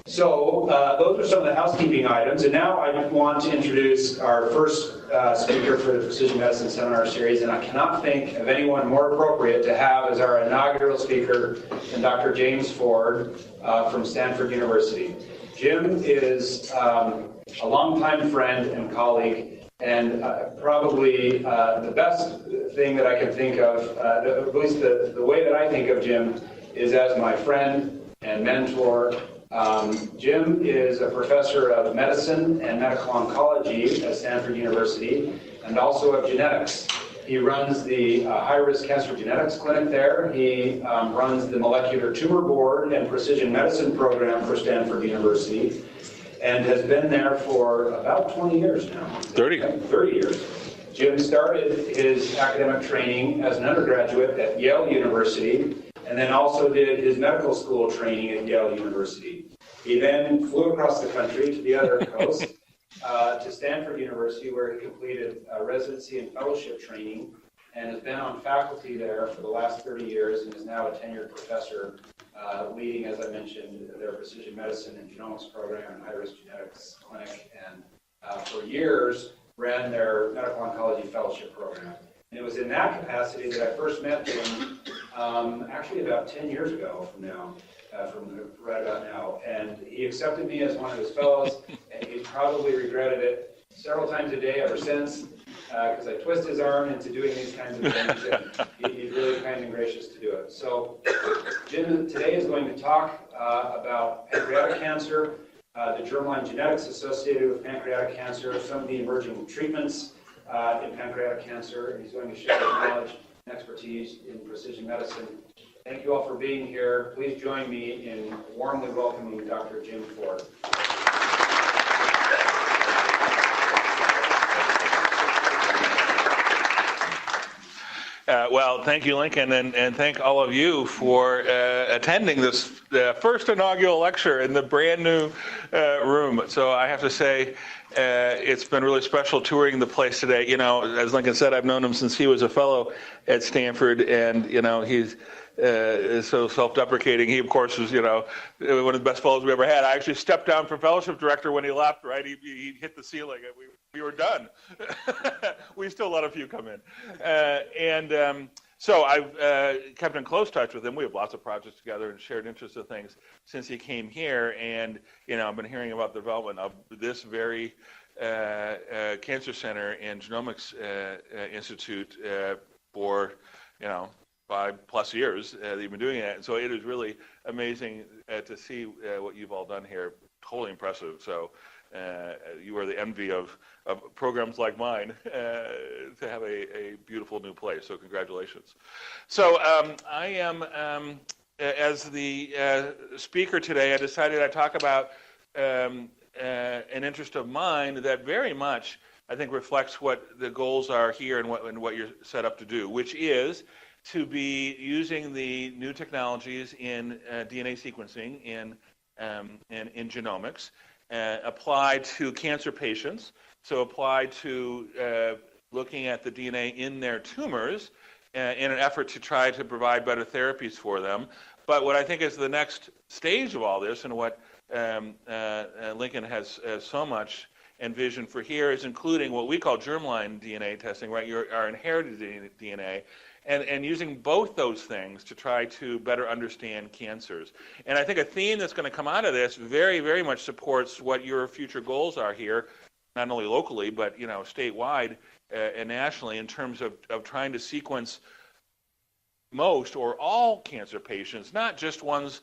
So those are some of the housekeeping items, and now I want to introduce our first speaker for the Precision Medicine Seminar Series, and I cannot think of anyone more appropriate to have as our inaugural speaker than Dr. James Ford from Stanford University. Jim is a longtime friend and colleague, and probably the best thing that I can think of, at least the way that I think of Jim, is as my friend and mentor. Jim is a professor of medicine and medical oncology at Stanford University and also of genetics. He runs the high-risk cancer genetics clinic there. He runs the molecular tumor board and precision medicine program for Stanford University and has been there for about 20 years now. 30. 30 years. Jim started his academic training as an undergraduate at Yale University and then also did his medical school training at Yale University. He then flew across the country to the other coast to Stanford University, where he completed residency and fellowship training and has been on faculty there for the last 30 years and is now a tenured professor leading, as I mentioned, their precision medicine and genomics program and high-risk genetics clinic, and for years ran their medical oncology fellowship program. And it was in that capacity that I first met him actually about 10 years ago from right about now. And he accepted me as one of his fellows, and he's probably regretted it several times a day ever since, because I twist his arm into doing these kinds of things, and he's really kind and gracious to do it. So Jim today is going to talk about pancreatic cancer, the germline genetics associated with pancreatic cancer, some of the emerging treatments in pancreatic cancer, and he's going to share his knowledge and expertise in precision medicine. Thank you all for being here. Please join me in warmly welcoming Dr. Jim Ford. Well, thank you, Lincoln, and thank all of you for attending this first inaugural lecture in the brand new room. So I have to say, it's been really special touring the place today. You know, as Lincoln said, I've known him since he was a fellow at Stanford, and, you know, he's is so self-deprecating. He, of course, was, you know, one of the best fellows we ever had. I actually stepped down from fellowship director when he left, right? He hit the ceiling. We were done. We still let a few come in. So I've kept in close touch with him. We have lots of projects together and shared interests of things since he came here. And, you know, I've been hearing about the development of this very cancer center and genomics institute for, you know, 5+ years that you've been doing that. And so it is really amazing to see what you've all done here. Totally impressive. So you are the envy of programs like mine to have a beautiful new place. So congratulations. So I am, as the speaker today, I decided I'd talk about an interest of mine that very much, I think, reflects what the goals are here and what you're set up to do, which is to be using the new technologies in DNA sequencing in genomics, applied to cancer patients, so applied to looking at the DNA in their tumors in an effort to try to provide better therapies for them. But what I think is the next stage of all this, and what Lincoln has so much envisioned for here, is including what we call germline DNA testing, right? Our inherited DNA. And using both those things to try to better understand cancers. And I think a theme that's going to come out of this very, very much supports what your future goals are here, not only locally, but, you know, statewide and nationally, in terms of trying to sequence most or all cancer patients, not just ones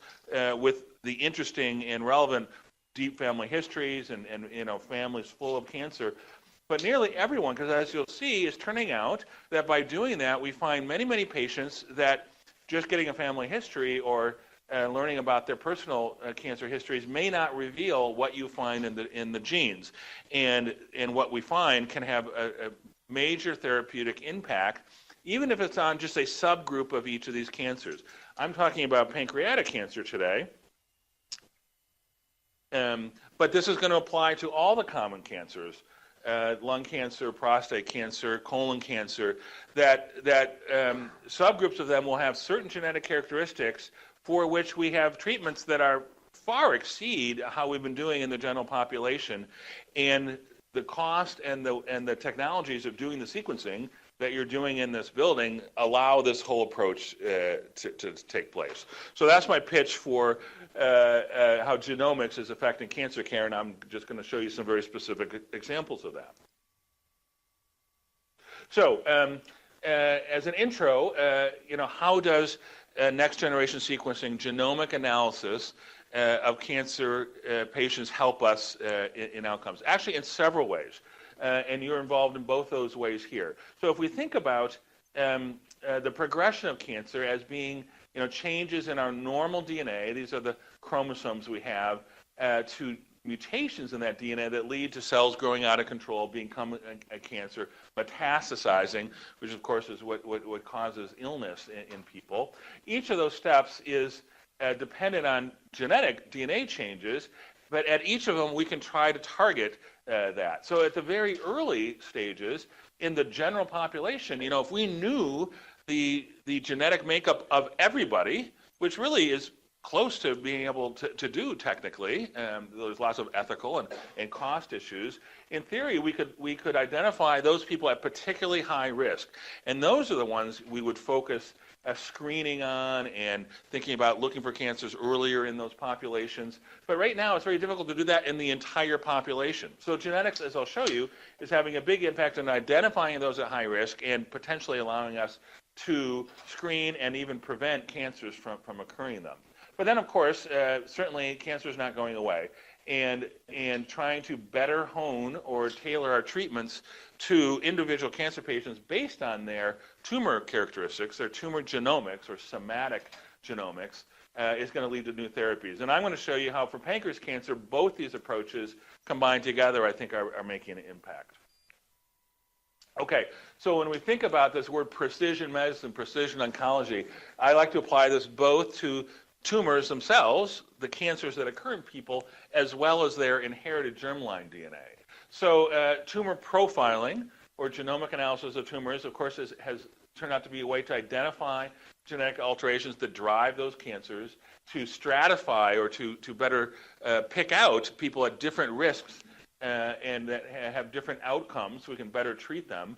with the interesting and relevant deep family histories and you know, families full of cancer, but nearly everyone, because as you'll see, is turning out that by doing that, we find many, many patients that just getting a family history or learning about their personal cancer histories may not reveal what you find in the genes. And what we find can have a major therapeutic impact, even if it's on just a subgroup of each of these cancers. I'm talking about pancreatic cancer today. But this is going to apply to all the common cancers. Lung cancer, prostate cancer, colon cancer, that subgroups of them will have certain genetic characteristics for which we have treatments that are far exceed how we've been doing in the general population, and the cost and the technologies of doing the sequencing that you're doing in this building allow this whole approach to take place. So that's my pitch for how genomics is affecting cancer care, and I'm just going to show you some very specific examples of that. So as an intro, how does next generation sequencing, genomic analysis of cancer patients help us in outcomes? Actually, in several ways. And you're involved in both those ways here. So if we think about the progression of cancer as being changes in our normal DNA, these are the chromosomes we have, to mutations in that DNA that lead to cells growing out of control, become a cancer, metastasizing, which of course is what causes illness in people. Each of those steps is dependent on genetic DNA changes, but at each of them we can try to target that. So at the very early stages in the general population, if we knew the genetic makeup of everybody, which really is close to being able to do technically, there's lots of ethical and cost issues. In theory, we could identify those people at particularly high risk, and those are the ones we would focus screening on and thinking about looking for cancers earlier in those populations. But right now, it's very difficult to do that in the entire population. So genetics, as I'll show you, is having a big impact on identifying those at high risk and potentially allowing us to screen and even prevent cancers from occurring in them. But then, of course, certainly cancer is not going away, and trying to better hone or tailor our treatments to individual cancer patients based on their tumor characteristics, their tumor genomics or somatic genomics, is going to lead to new therapies. And I'm going to show you how for pancreas cancer, both these approaches combined together, I think, are making an impact. Okay, so when we think about this word precision medicine, precision oncology, I like to apply this both to tumors themselves, the cancers that occur in people, as well as their inherited germline DNA. So tumor profiling, or genomic analysis of tumors, of course, has turned out to be a way to identify genetic alterations that drive those cancers, to stratify or to better pick out people at different risks and that have different outcomes so we can better treat them.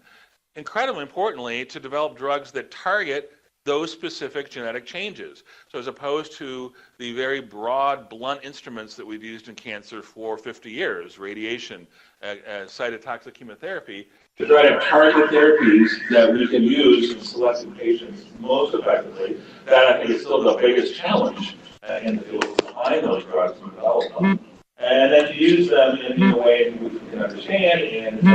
Incredibly importantly, to develop drugs that target those specific genetic changes. So as opposed to the very broad, blunt instruments that we've used in cancer for 50 years, radiation, cytotoxic chemotherapy, to try to target therapies that we can use in selected patients most effectively, that I think is still the biggest challenge in the field to find those drugs and develop them. And then to use them in a way in which we can understand and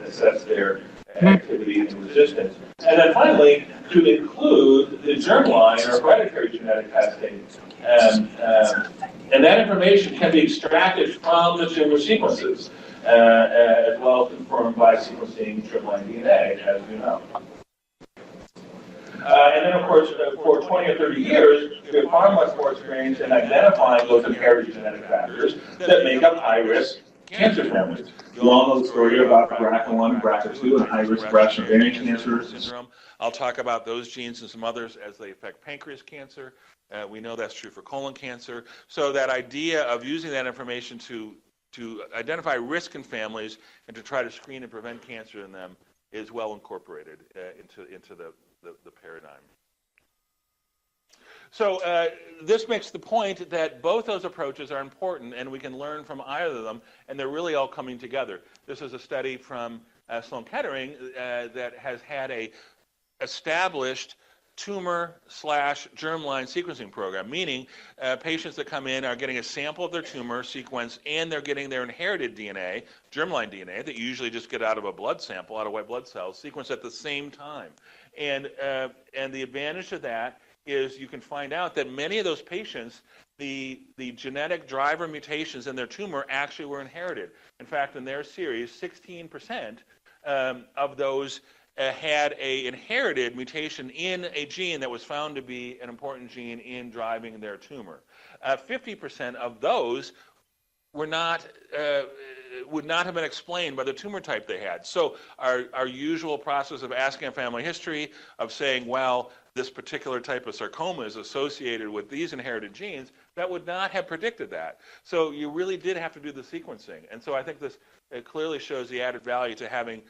assess their activity and resistance. And then finally, to include the germline or hereditary genetic testing. And that information can be extracted from the tumor sequences, as well as confirmed by sequencing germline DNA, as you know. And then, of course, for 20 or 30 years, we have far much more experience in identifying those inherited genetic factors that make up high-risk cancer families. You all know the story about BRCA1, BRCA2, and high-risk breast and ovarian cancer syndrome. I'll talk about those genes and some others as they affect pancreas cancer. We know that's true for colon cancer. So that idea of using that information to identify risk in families and to try to screen and prevent cancer in them is well incorporated into the paradigm. So this makes the point that both those approaches are important, and we can learn from either of them, and they're really all coming together. This is a study from Sloan Kettering that has had a established tumor/germline sequencing program, meaning patients that come in are getting a sample of their tumor sequence, and they're getting their inherited DNA, germline DNA, that you usually just get out of a blood sample, out of white blood cells, sequenced at the same time. And the advantage of that is you can find out that many of those patients, the genetic driver mutations in their tumor actually were inherited. In fact, in their series, 16% of those had an inherited mutation in a gene that was found to be an important gene in driving their tumor. 50% of those were not would not have been explained by the tumor type they had. So our usual process of asking a family history, of saying, well, this particular type of sarcoma is associated with these inherited genes, that would not have predicted that. So you really did have to do the sequencing. And so I think this clearly shows the added value to having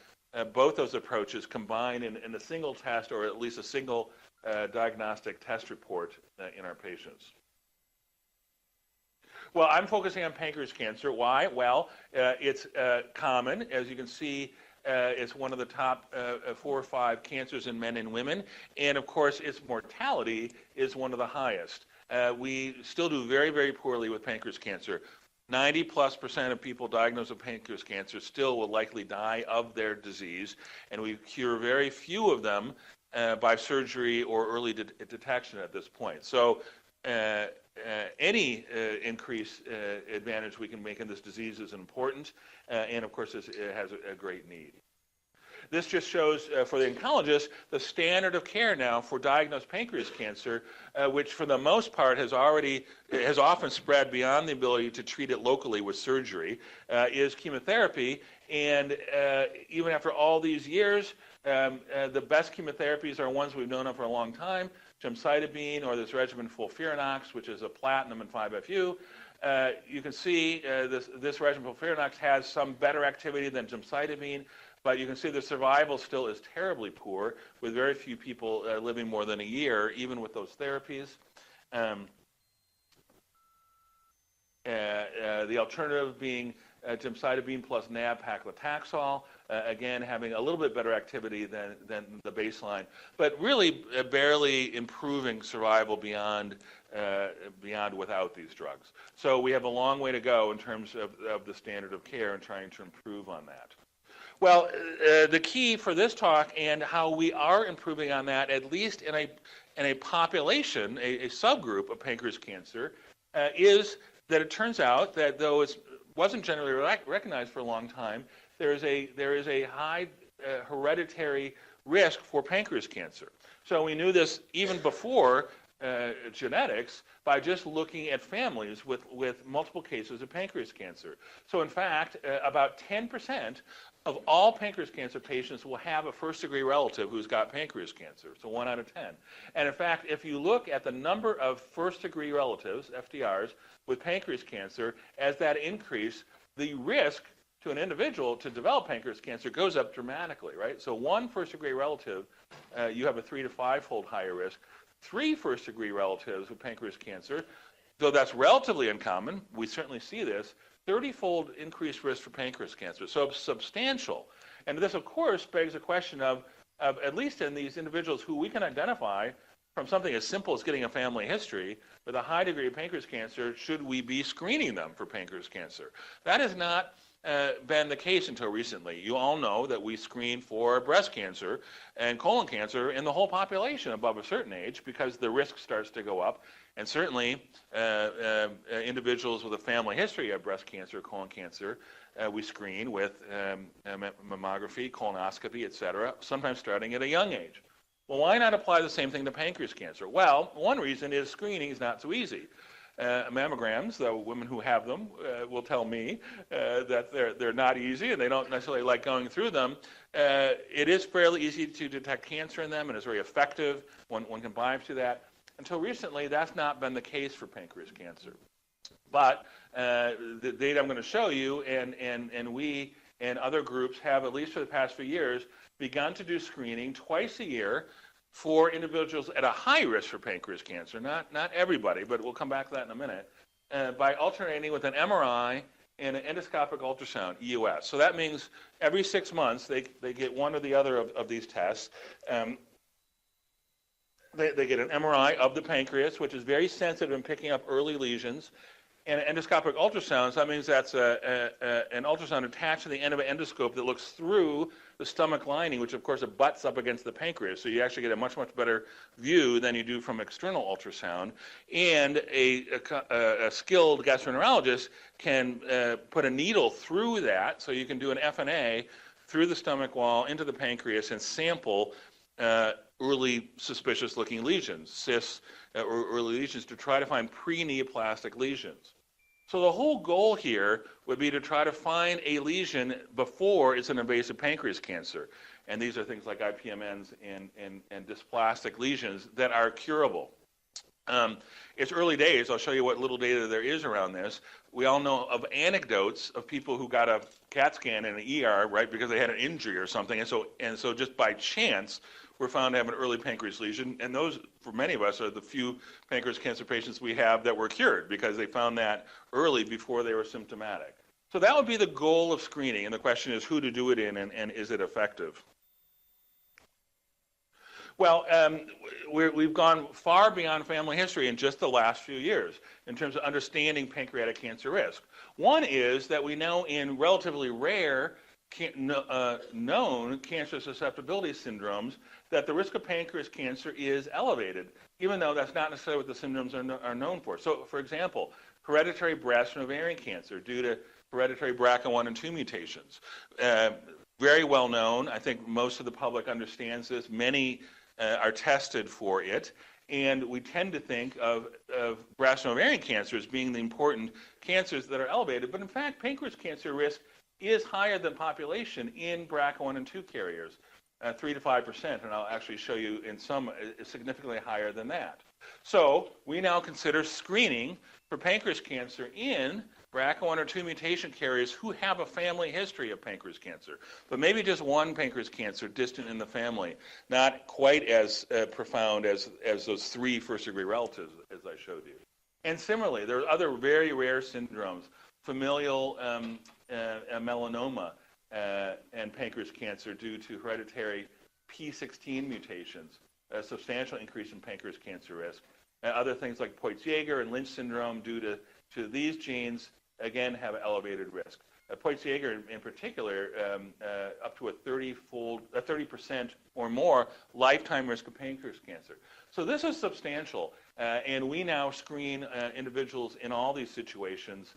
both those approaches combined in a single test, or at least a single diagnostic test report in our patients. Well, I'm focusing on pancreas cancer. Why? Well, it's common. As you can see, it's one of the top 4 or 5 cancers in men and women. And of course, its mortality is one of the highest. We still do very, very poorly with pancreas cancer. 90+% of people diagnosed with pancreas cancer still will likely die of their disease. And we cure very few of them by surgery or early detection at this point. So any increased advantage we can make in this disease is important, and of course it has a great need. This just shows for the oncologist the standard of care now for diagnosed pancreas cancer, which for the most part has often spread beyond the ability to treat it locally with surgery, is chemotherapy. And even after all these years, the best chemotherapies are ones we've known of for a long time: gemcitabine, or this regimen FOLFIRINOX, which is a platinum and 5-FU. You can see this regimen FOLFIRINOX has some better activity than gemcitabine, but you can see the survival still is terribly poor, with very few people living more than a year, even with those therapies. The alternative being gemcitabine plus nab-paclitaxel, again having a little bit better activity than the baseline, but really barely improving survival beyond without these drugs. So we have a long way to go in terms of the standard of care and trying to improve on that. Well, the key for this talk and how we are improving on that, at least in a population, a subgroup of pancreas cancer, is that it turns out that though it wasn't generally recognized for a long time, there is a high hereditary risk for pancreas cancer. So we knew this even before genetics by just looking at families with multiple cases of pancreas cancer. So in fact, about 10% of all pancreas cancer patients will have a first-degree relative who's got pancreas cancer, so 1 out of 10. And in fact, if you look at the number of first-degree relatives, FDRs, with pancreas cancer, as that increase, the risk to an individual to develop pancreas cancer goes up dramatically, right? So 1 first-degree relative, you have a 3 to 5-fold higher risk. 3 first-degree relatives with pancreas cancer, though that's relatively uncommon, we certainly see this, 30-fold increased risk for pancreas cancer, so substantial. And this, of course, begs the question of at least in these individuals who we can identify from something as simple as getting a family history with a high degree of pancreas cancer, should we be screening them for pancreas cancer? That has not been the case until recently. You all know that we screen for breast cancer and colon cancer in the whole population above a certain age because the risk starts to go up. And certainly, individuals with a family history of breast cancer, colon cancer, we screen with mammography, colonoscopy, et cetera, sometimes starting at a young age. Well, why not apply the same thing to pancreas cancer? Well, one reason is screening is not so easy. Mammograms, the women who have them will tell me that they're not easy and they don't necessarily like going through them. It is fairly easy to detect cancer in them and it's very effective. One can biopsy that. Until recently, that's not been the case for pancreas cancer. But the data I'm going to show you, and we and other groups have, at least for the past few years, begun to do screening twice a year for individuals at a high risk for pancreas cancer. Not everybody, but we'll come back to that in a minute, by alternating with an MRI and an endoscopic ultrasound, EUS. So that means every 6 months they get one or the other of these tests. They get an MRI of the pancreas, which is very sensitive in picking up early lesions, and an endoscopic ultrasound. So that means that's an ultrasound attached to the end of an endoscope that looks through the stomach lining, which of course it butts up against the pancreas. So you actually get a much, much better view than you do from external ultrasound. And a skilled gastroenterologist can put a needle through that, so you can do an FNA through the stomach wall into the pancreas and sample early suspicious-looking lesions, cysts, or early lesions, to try to find pre-neoplastic lesions. So the whole goal here would be to try to find a lesion before it's an invasive pancreas cancer. And these are things like IPMNs and dysplastic lesions that are curable. It's early days. I'll show you what little data there is around this. We all know of anecdotes of people who got a CAT scan in an ER, right, because they had an injury or something. And so just by chance, we're found to have an early pancreas lesion. And those, for many of us, are the few pancreas cancer patients we have that were cured because they found that early before they were symptomatic. So that would be the goal of screening. And the question is who to do it in and is it effective? Well, we've gone far beyond family history in just the last few years in terms of understanding pancreatic cancer risk. One is that we know in relatively rare known cancer susceptibility syndromes that the risk of pancreas cancer is elevated, even though that's not necessarily what the symptoms are known for. So, for example, hereditary breast and ovarian cancer due to hereditary BRCA1 and 2 mutations. Very well known. I think most of the public understands this. Many are tested for it, and we tend to think of breast and ovarian cancer as being the important cancers that are elevated, but in fact, pancreas cancer risk is higher than population in BRCA1 and 2 carriers, 3 to 5%, and I'll actually show you in some significantly higher than that. So we now consider screening for pancreas cancer in BRCA1 or 2 mutation carriers who have a family history of pancreas cancer, but maybe just one pancreas cancer distant in the family, not quite as profound as those 3 first-degree relatives, as I showed you. And similarly, there are other very rare syndromes, familial melanoma and pancreas cancer due to hereditary P16 mutations, a substantial increase in pancreas cancer risk. Other things like Poitz-Jaeger and Lynch syndrome due to these genes, again, have elevated risk. Poitz-Jaeger in particular, up to a 30% or more lifetime risk of pancreas cancer. So this is substantial, and we now screen individuals in all these situations,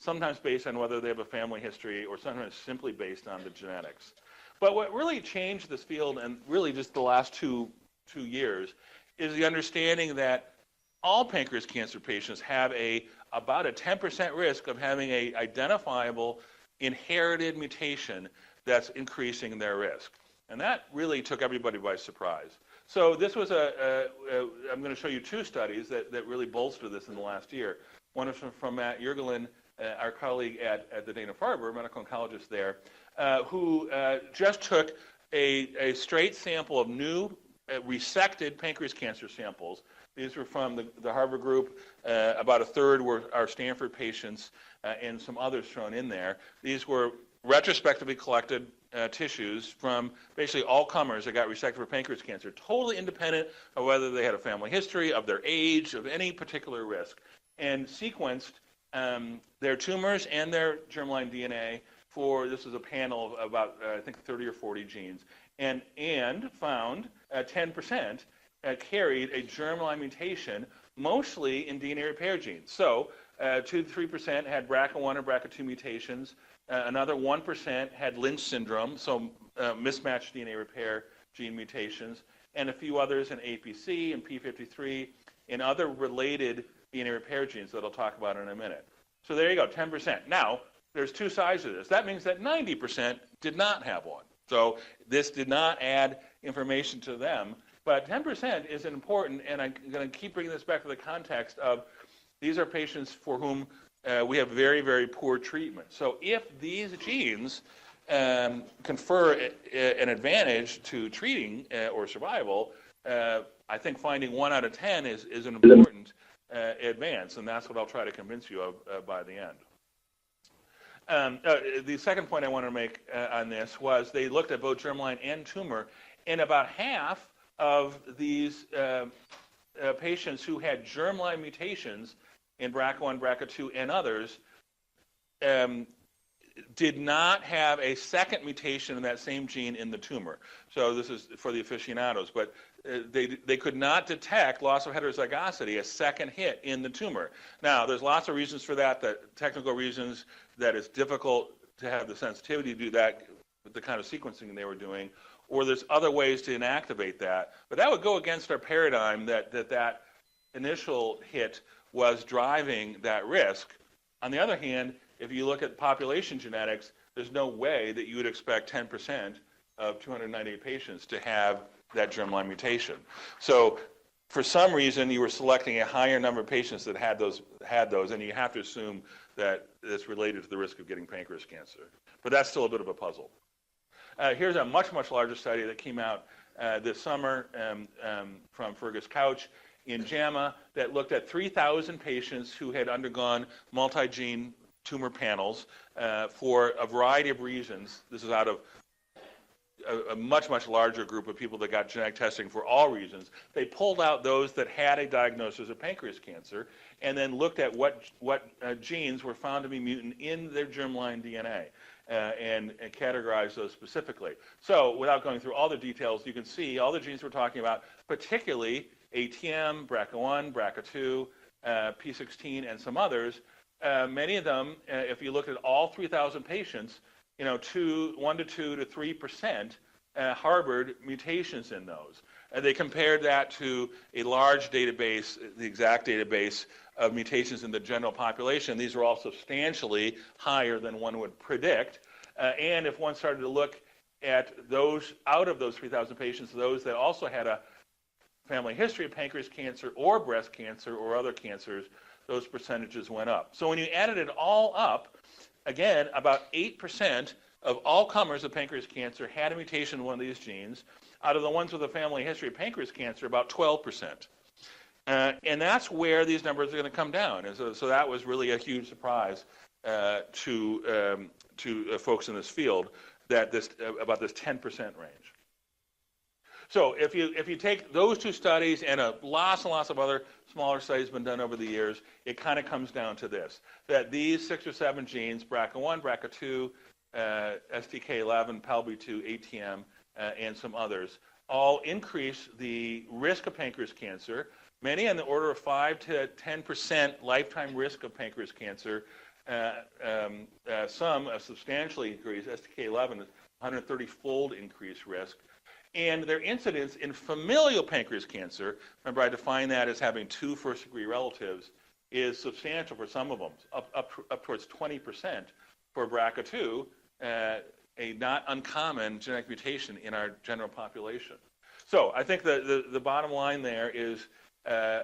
sometimes based on whether they have a family history or sometimes simply based on the genetics. But what really changed this field, and really just the last two years, is the understanding that all pancreas cancer patients have about a 10% risk of having an identifiable inherited mutation that's increasing their risk. And that really took everybody by surprise. So this was I'm going to show you 2 studies that really bolster this in the last year. One is from Matt Yergelin, our colleague at the Dana-Farber, medical oncologist there, who just took a straight sample of new resected pancreas cancer samples. These were from the Harvard group. About a third were our Stanford patients and some others thrown in there. These were retrospectively collected tissues from basically all comers that got resected for pancreas cancer, totally independent of whether they had a family history, of their age, of any particular risk, and sequenced their tumors and their germline DNA this is a panel of about, I think, 30 or 40 genes, and found 10% carried a germline mutation, mostly in DNA repair genes. So 2 to 3% had BRCA1 or BRCA2 mutations. Another 1% had Lynch syndrome, so mismatched DNA repair gene mutations, and a few others in APC and P53 and other related DNA repair genes that I'll talk about in a minute. So there you go, 10%. Now, there's 2 sides to this. That means that 90% did not have one. So this did not add information to them. But 10% is important, and I'm going to keep bringing this back to the context of these are patients for whom we have very, very poor treatment. So if these genes confer an advantage to treating or survival, I think finding 1 out of 10 is an important advance, and that's what I'll try to convince you of by the end. The second point I want to make on this was they looked at both germline and tumor, and about half of these patients who had germline mutations in BRCA1, BRCA2, and others did not have a second mutation in that same gene in the tumor. So this is for the aficionados, but they could not detect loss of heterozygosity, a second hit in the tumor. Now, there's lots of reasons for that, technical reasons that it's difficult to have the sensitivity to do that with the kind of sequencing they were doing, or there's other ways to inactivate that. But that would go against our paradigm that initial hit was driving that risk, On the other hand, if you look at population genetics, there's no way that you would expect 10% of 298 patients to have that germline mutation. So for some reason, you were selecting a higher number of patients that had those, and you have to assume that it's related to the risk of getting pancreas cancer. But that's still a bit of a puzzle. Here's a much, much larger study that came out this summer from Fergus Couch in JAMA that looked at 3,000 patients who had undergone multi-gene tumor panels for a variety of reasons. This is out of a much, much larger group of people that got genetic testing for all reasons. They pulled out those that had a diagnosis of pancreas cancer and then looked at what genes were found to be mutant in their germline DNA and categorized those specifically. So without going through all the details, you can see all the genes we're talking about, particularly ATM, BRCA1, BRCA2, P16, and some others. Many of them, if you look at all 3,000 patients, 1 to 2 to 3% harbored mutations in those. They compared that to a large database, the exact database of mutations in the general population. These are all substantially higher than one would predict. And if one started to look at those, out of those 3,000 patients, those that also had a family history of pancreas cancer or breast cancer or other cancers, those percentages went up. So when you added it all up, again, about 8% of all comers of pancreas cancer had a mutation in one of these genes. Out of the ones with a family history of pancreas cancer, about 12%. And that's where these numbers are going to come down. And so that was really a huge surprise to folks in this field, that about this 10% range. So if you take those two studies and lots and lots of other smaller studies been done over the years, it kind of comes down to this, that these 6 or 7 genes, BRCA1, BRCA2, STK11, PALB2, ATM, and some others, all increase the risk of pancreas cancer, many on the order of 5 to 10% lifetime risk of pancreas cancer, some a substantially increased, STK11 is 130-fold increased risk. And their incidence in familial pancreas cancer, remember I defined that as having 2 first-degree relatives, is substantial for some of them, up towards 20% for BRCA2, a not uncommon genetic mutation in our general population. So I think the bottom line there is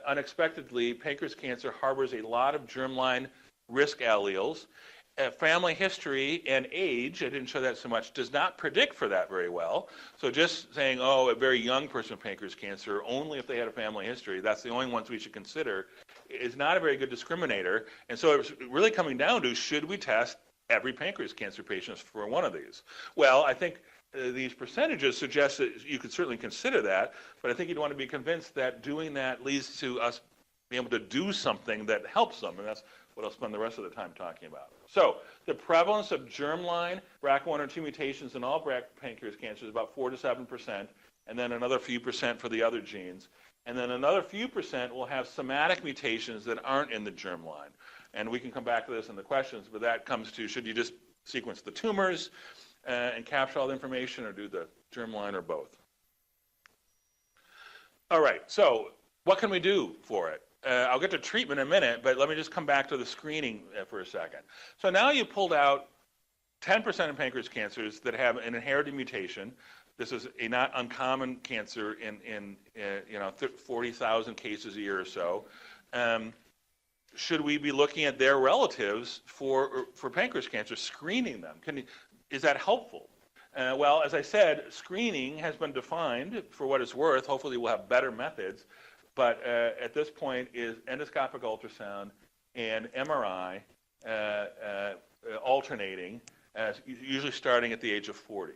unexpectedly, pancreas cancer harbors a lot of germline risk alleles. Family history and age, I didn't show that so much, does not predict for that very well. So just saying, oh, a very young person with pancreas cancer, only if they had a family history, that's the only ones we should consider, is not a very good discriminator. And so it's really coming down to, should we test every pancreas cancer patient for one of these? Well, I think these percentages suggest that you could certainly consider that, but I think you'd want to be convinced that doing that leads to us being able to do something that helps them, and that's what I'll spend the rest of the time talking about. So the prevalence of germline BRCA1 or 2 mutations in all pancreas cancer is about 4 to 7%, and then another few percent for the other genes. And then another few percent will have somatic mutations that aren't in the germline. And we can come back to this in the questions, but that comes to, should you just sequence the tumors and capture all the information, or do the germline, or both? All right, so what can we do for it? I'll get to treatment in a minute, but let me just come back to the screening for a second. So now you pulled out 10% of pancreas cancers that have an inherited mutation. This is a not uncommon cancer in 40,000 cases a year or so. Should we be looking at their relatives for pancreas cancer, screening them? Is that helpful? Well, as I said, screening has been defined for what it's worth. Hopefully we'll have better methods. But at this point is endoscopic ultrasound and MRI alternating, usually starting at the age of 40.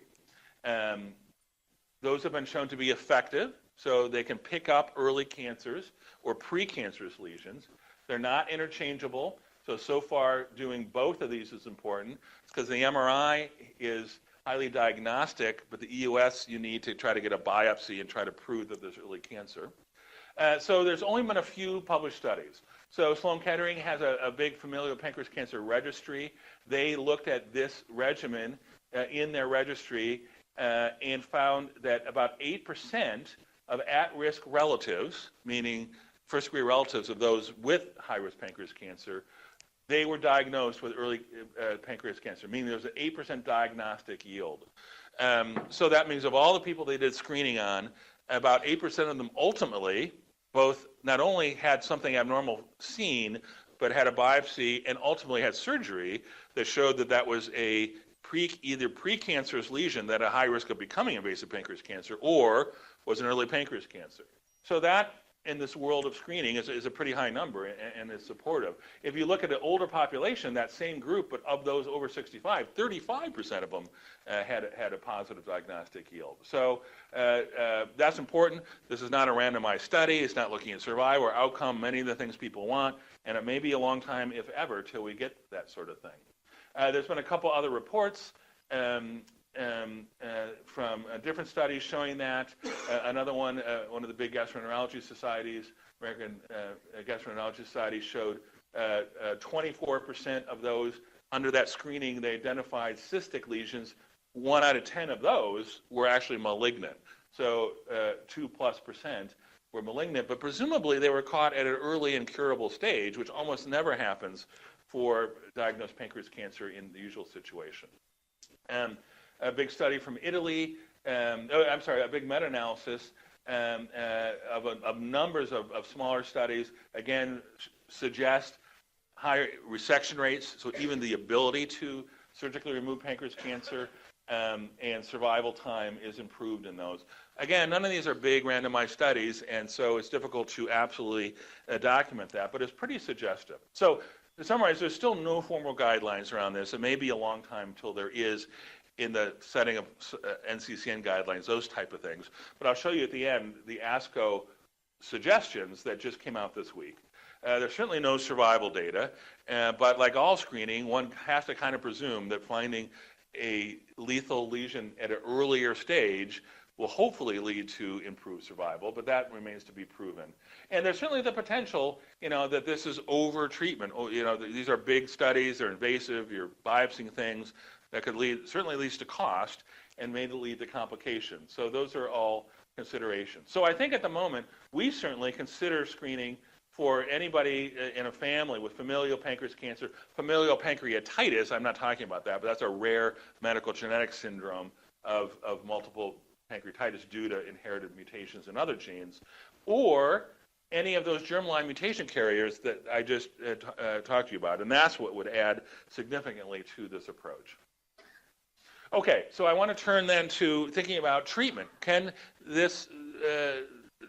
Those have been shown to be effective, so they can pick up early cancers or precancerous lesions. They're not interchangeable, so far doing both of these is important, because the MRI is highly diagnostic, but the EUS you need to try to get a biopsy and try to prove that there's early cancer. So there's only been a few published studies. So Sloan Kettering has a big familial pancreas cancer registry. They looked at this regimen in their registry and found that about 8% of at-risk relatives, meaning first-degree relatives of those with high-risk pancreas cancer, they were diagnosed with early pancreas cancer, meaning there was an 8% diagnostic yield. So that means of all the people they did screening on, about 8% of them ultimately both not only had something abnormal seen, but had a biopsy and ultimately had surgery that showed that that was a either precancerous lesion that had a high risk of becoming invasive pancreas cancer or was an early pancreas cancer. So that, in this world of screening, is a pretty high number and is supportive. If you look at the older population, that same group, but of those over 65, 35% of them had a positive diagnostic yield. So that's important. This is not a randomized study. It's not looking at survival or outcome, many of the things people want, and it may be a long time, if ever, till we get that sort of thing. There's been a couple other reports from different studies showing that. Another one of the big gastroenterology societies, American Gastroenterology Society, showed 24% of those under that screening, they identified cystic lesions. 1 out of 10 of those were actually malignant. So 2+% were malignant, but presumably they were caught at an early and curable stage, which almost never happens for diagnosed pancreas cancer in the usual situation. A big study from Italy, a big meta-analysis of numbers of smaller studies, again, suggest higher resection rates, so even the ability to surgically remove pancreas cancer and survival time is improved in those. Again, none of these are big randomized studies, and so it's difficult to absolutely document that, but it's pretty suggestive. So to summarize, there's still no formal guidelines around this. It may be a long time until there is, in the setting of NCCN guidelines, those type of things. But I'll show you at the end the ASCO suggestions that just came out this week. There's certainly no survival data, but like all screening, one has to kind of presume that finding a lethal lesion at an earlier stage will hopefully lead to improved survival, but that remains to be proven. And there's certainly the potential, that this is over-treatment. These are big studies, they're invasive, you're biopsying things that could certainly leads to cost and may lead to complications. So those are all considerations. So I think at the moment, we certainly consider screening for anybody in a family with familial pancreas cancer, familial pancreatitis. I'm not talking about that, but that's a rare medical genetic syndrome of multiple pancreatitis due to inherited mutations in other genes, or any of those germline mutation carriers that I just talked to you about. And that's what would add significantly to this approach. Okay, so I want to turn then to thinking about treatment. Can this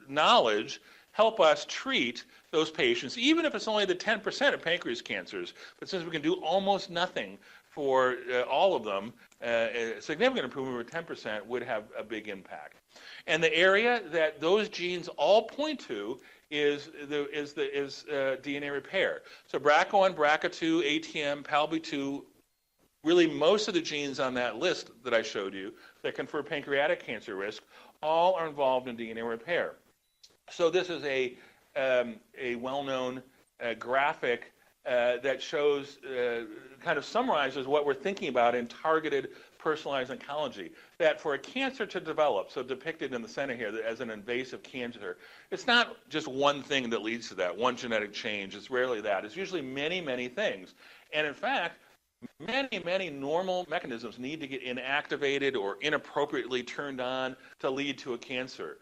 knowledge help us treat those patients, even if it's only the 10% of pancreas cancers? But since we can do almost nothing for all of them, a significant improvement over 10% would have a big impact. And the area that those genes all point to is DNA repair. So BRCA1, BRCA2, ATM, PALB2, really most of the genes on that list that I showed you that confer pancreatic cancer risk all are involved in DNA repair. So this is a well-known graphic that shows, kind of summarizes what we're thinking about in targeted personalized oncology. That for a cancer to develop, so depicted in the center here as an invasive cancer, it's not just one thing that leads to that, one genetic change. It's rarely that. It's usually many, many things. And in fact, many, many normal mechanisms need to get inactivated or inappropriately turned on to lead to a cancer.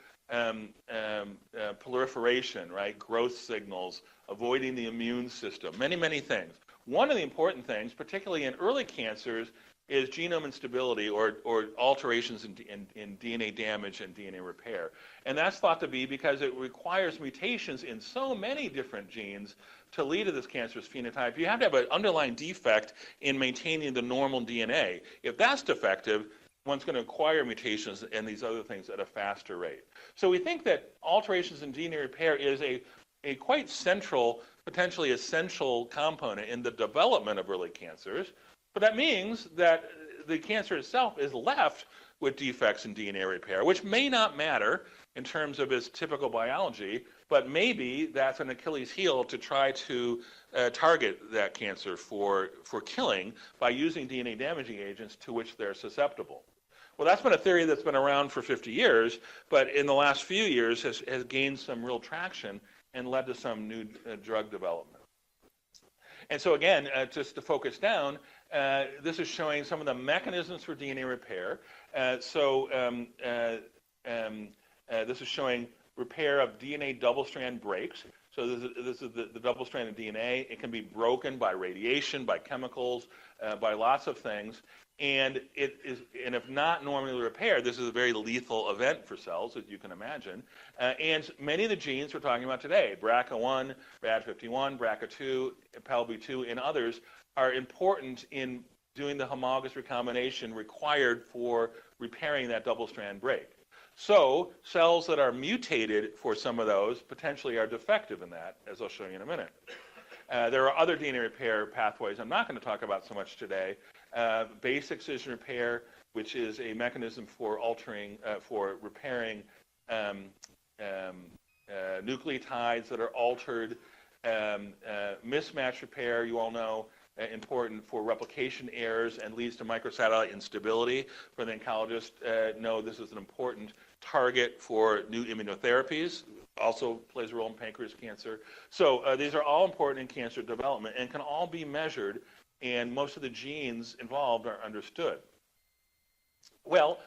Proliferation, right? Growth signals, avoiding the immune system, many, many things. One of the important things, particularly in early cancers, is genome instability or alterations in DNA damage and DNA repair. And that's thought to be because it requires mutations in so many different genes to lead to this cancerous phenotype. You have to have an underlying defect in maintaining the normal DNA. If that's defective, one's going to acquire mutations and these other things at a faster rate. So we think that alterations in DNA repair is a quite central, potentially essential component in the development of early cancers. But that means that the cancer itself is left with defects in DNA repair, which may not matter in terms of its typical biology, but maybe that's an Achilles heel to try to target that cancer for killing by using DNA damaging agents to which they're susceptible. Well, that's been a theory that's been around for 50 years, but in the last few years has gained some real traction and led to some new drug development. And so again, just to focus down, this is showing some of the mechanisms for DNA repair. This is showing repair of DNA double-strand breaks. So this is the double-strand of DNA. It can be broken by radiation, by chemicals, by lots of things. And if not normally repaired, this is a very lethal event for cells, as you can imagine. And many of the genes we're talking about today, BRCA1, RAD51, BRCA2, PALB2, and others, are important in doing the homologous recombination required for repairing that double-strand break. So cells that are mutated for some of those potentially are defective in that, as I'll show you in a minute. There are other DNA repair pathways I'm not going to talk about so much today. Base excision repair, which is a mechanism for repairing nucleotides that are altered. Mismatch repair, you all know, important for replication errors and leads to microsatellite instability. For the oncologist, know this is an important target for new immunotherapies. Also plays a role in pancreas cancer. So these are all important in cancer development and can all be measured, and most of the genes involved are understood. Well,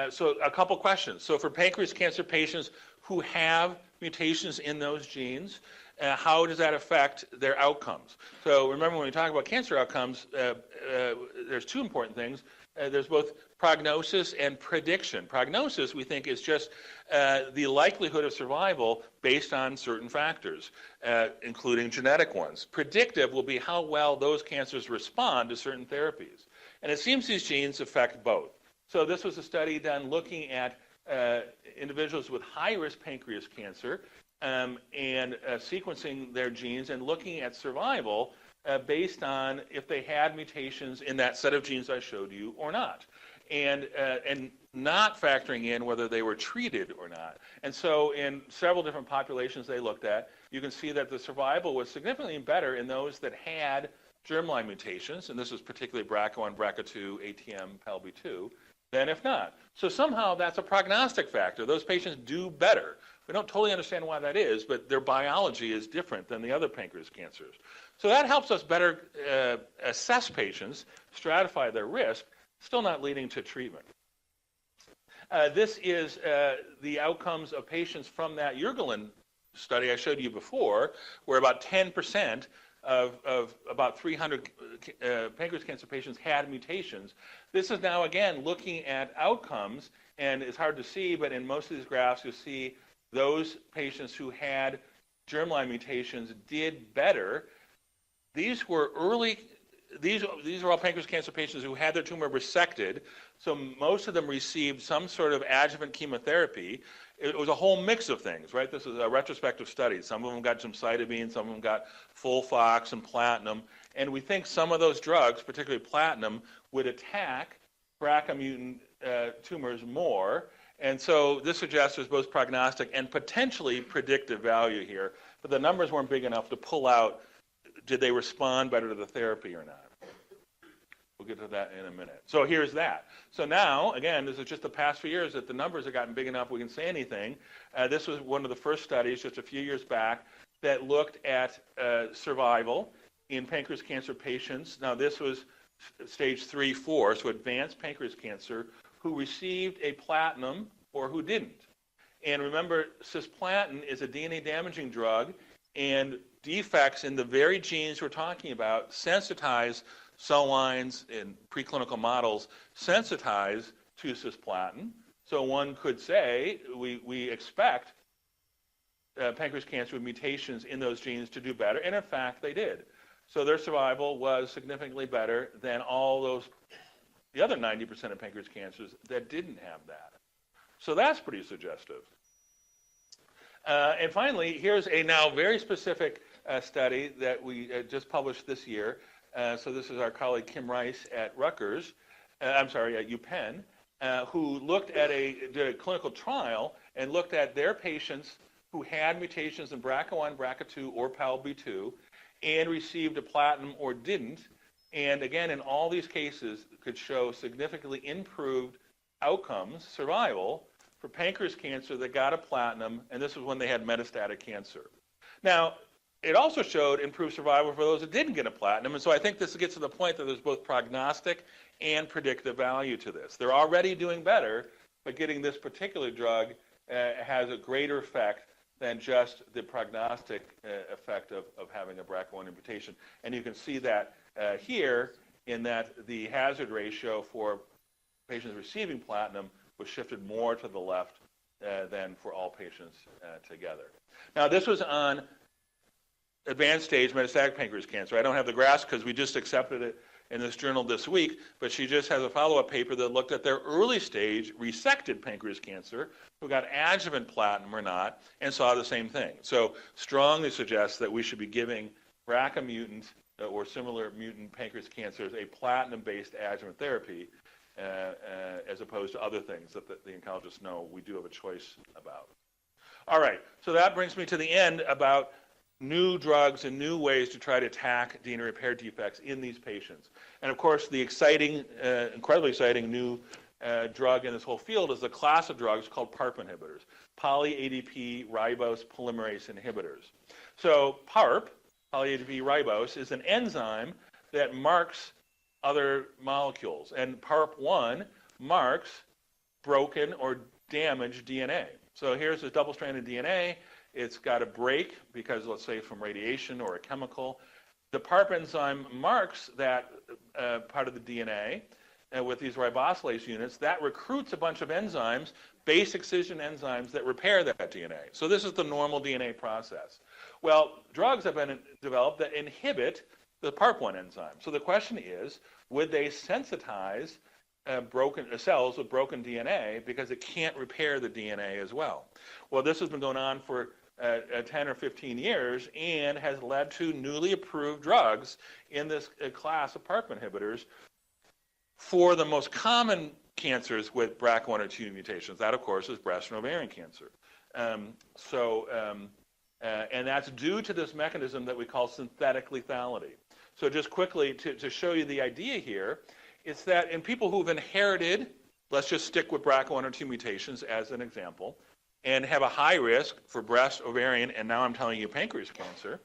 so a couple questions. So for pancreas cancer patients who have mutations in those genes, how does that affect their outcomes? So remember, when we talk about cancer outcomes, there's two important things. There's both prognosis and prediction. Prognosis, we think, is just the likelihood of survival based on certain factors, including genetic ones. Predictive will be how well those cancers respond to certain therapies. And it seems these genes affect both. So this was a study done looking at individuals with high-risk pancreas cancer and sequencing their genes and looking at survival based on if they had mutations in that set of genes I showed you or not, and not factoring in whether they were treated or not. And so in several different populations they looked at, you can see that the survival was significantly better in those that had germline mutations, and this is particularly BRCA1, BRCA2, ATM, PALB2, than if not. So somehow that's a prognostic factor. Those patients do better. We don't totally understand why that is, but their biology is different than the other pancreas cancers. So that helps us better assess patients, stratify their risk, still not leading to treatment. This is the outcomes of patients from that Germline study I showed you before, where about 10% of about 300 pancreas cancer patients had mutations. This is now, again, looking at outcomes, and it's hard to see, but in most of these graphs you'll see those patients who had germline mutations did better. These were early, these are all pancreas cancer patients who had their tumor resected, so most of them received some sort of adjuvant chemotherapy. It was a whole mix of things, right? This is a retrospective study. Some of them got gemcitabine, some of them got FOLFOX and platinum, and we think some of those drugs, particularly platinum, would attack BRCA mutant tumors more. And so this suggests there's both prognostic and potentially predictive value here, but the numbers weren't big enough to pull out, did they respond better to the therapy or not? We'll get to that in a minute. So here's that. So now, again, this is just the past few years that the numbers have gotten big enough we can say anything. This was one of the first studies just a few years back that looked at survival in pancreas cancer patients. Now this was stage 3, 4, so advanced pancreas cancer, who received a platinum or who didn't. And remember, cisplatin is a DNA damaging drug, and defects in the very genes we're talking about sensitize cell lines in preclinical models, sensitize to cisplatin. So one could say we expect pancreas cancer with mutations in those genes to do better, and in fact they did. So their survival was significantly better than all those, the other 90% of pancreas cancers that didn't have that. So that's pretty suggestive. And finally, here's a now very specific study that we just published this year. So this is our colleague Kim Rice at Rutgers, at UPenn, who looked at did a clinical trial and looked at their patients who had mutations in BRCA1, BRCA2, or PALB2 and received a platinum or didn't. And again, in all these cases, could show significantly improved outcomes, survival, for pancreas cancer that got a platinum, and this was when they had metastatic cancer. Now, it also showed improved survival for those that didn't get a platinum. And so I think this gets to the point that there's both prognostic and predictive value to this. They're already doing better, but getting this particular drug has a greater effect than just the prognostic effect of having a BRCA1 mutation. And you can see that here in that the hazard ratio for patients receiving platinum was shifted more to the left than for all patients together. Now, this was on advanced stage metastatic pancreas cancer. I don't have the graphs because we just accepted it in this journal this week, but she just has a follow-up paper that looked at their early stage resected pancreas cancer, who got adjuvant platinum or not, and saw the same thing. So strongly suggests that we should be giving BRCA mutant or similar mutant pancreas cancers a platinum-based adjuvant therapy as opposed to other things that the oncologists know we do have a choice about. All right, so that brings me to the end about new drugs and new ways to try to attack DNA repair defects in these patients. And of course, the exciting, incredibly exciting new drug in this whole field is a class of drugs called PARP inhibitors, poly-ADP ribose polymerase inhibitors. So PARP, poly-ADP ribose, is an enzyme that marks other molecules, and PARP1 marks broken or damaged DNA. So here's this double-stranded DNA. It's got a break because, let's say, from radiation or a chemical. The PARP enzyme marks that part of the DNA with these ribosylase units. That recruits a bunch of enzymes, base excision enzymes that repair that DNA. So this is the normal DNA process. Well, drugs have been developed that inhibit the PARP1 enzyme. So the question is, would they sensitize broken cells with broken DNA because it can't repair the DNA as well? Well, this has been going on for 10 or 15 years and has led to newly approved drugs in this class of PARP inhibitors for the most common cancers with BRCA1 or 2 mutations. That, of course, is breast and ovarian cancer. And that's due to this mechanism that we call synthetic lethality. So just quickly to show you the idea here, it's that in people who've inherited, let's just stick with BRCA1 or 2 mutations as an example, and have a high risk for breast, ovarian, and now I'm telling you pancreas cancer,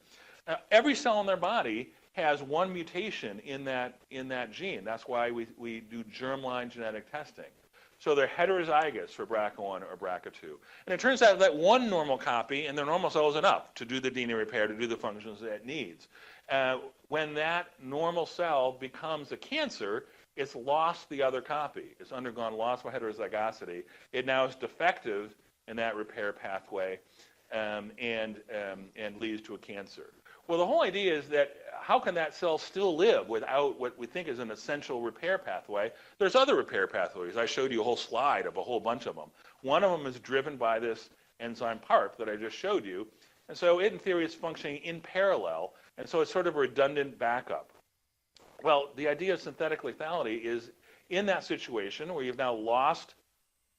every cell in their body has one mutation in that gene. That's why we do germline genetic testing. So they're heterozygous for BRCA1 or BRCA2. And it turns out that one normal copy in their normal cell is enough to do the DNA repair, to do the functions that it needs. When that normal cell becomes a cancer, it's lost the other copy. It's undergone loss by heterozygosity. It now is defective in that repair pathway and leads to a cancer. Well, the whole idea is that how can that cell still live without what we think is an essential repair pathway? There's other repair pathways. I showed you a whole slide of a whole bunch of them. One of them is driven by this enzyme PARP that I just showed you. And so it, in theory, is functioning in parallel. And so it's sort of a redundant backup. Well, the idea of synthetic lethality is in that situation where you've now lost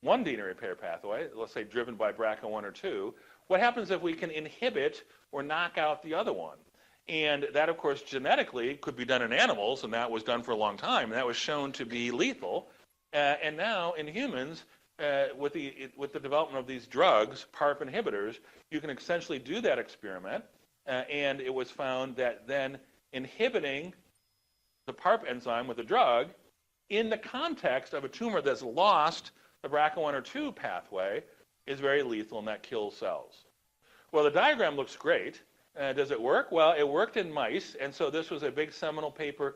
one DNA repair pathway, let's say driven by BRCA1 or 2, what happens if we can inhibit or knock out the other one? And that, of course, genetically could be done in animals, and that was done for a long time, and that was shown to be lethal. And now in humans, with the development of these drugs, PARP inhibitors, you can essentially do that experiment, and it was found that then inhibiting the PARP enzyme with a drug in the context of a tumor that's lost the BRCA1 or 2 pathway is very lethal, and that kills cells. Well, the diagram looks great. Does it work? Well, it worked in mice, and so this was a big seminal paper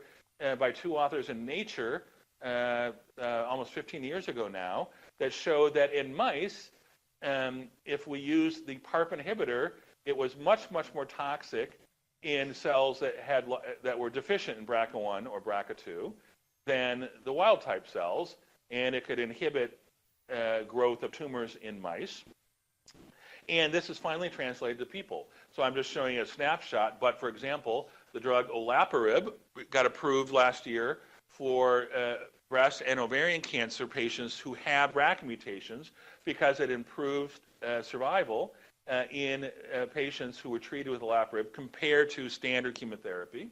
by 2 authors in Nature almost 15 years ago now that showed that in mice, if we use the PARP inhibitor, it was much, much more toxic in cells that were deficient in BRCA1 or BRCA2 than the wild-type cells, and it could inhibit growth of tumors in mice. And this is finally translated to people. So I'm just showing you a snapshot, but for example, the drug Olaparib got approved last year for breast and ovarian cancer patients who have BRCA mutations because it improved survival in patients who were treated with Olaparib compared to standard chemotherapy.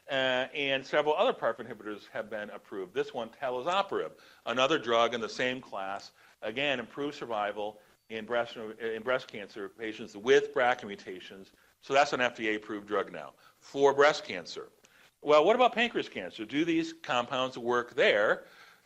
And several other PARP inhibitors have been approved. This one, Talazoparib, another drug in the same class, again, improved survival in breast cancer patients with BRCA mutations So that's an FDA-approved drug now for breast cancer. Well, what about pancreas cancer? Do these compounds work there?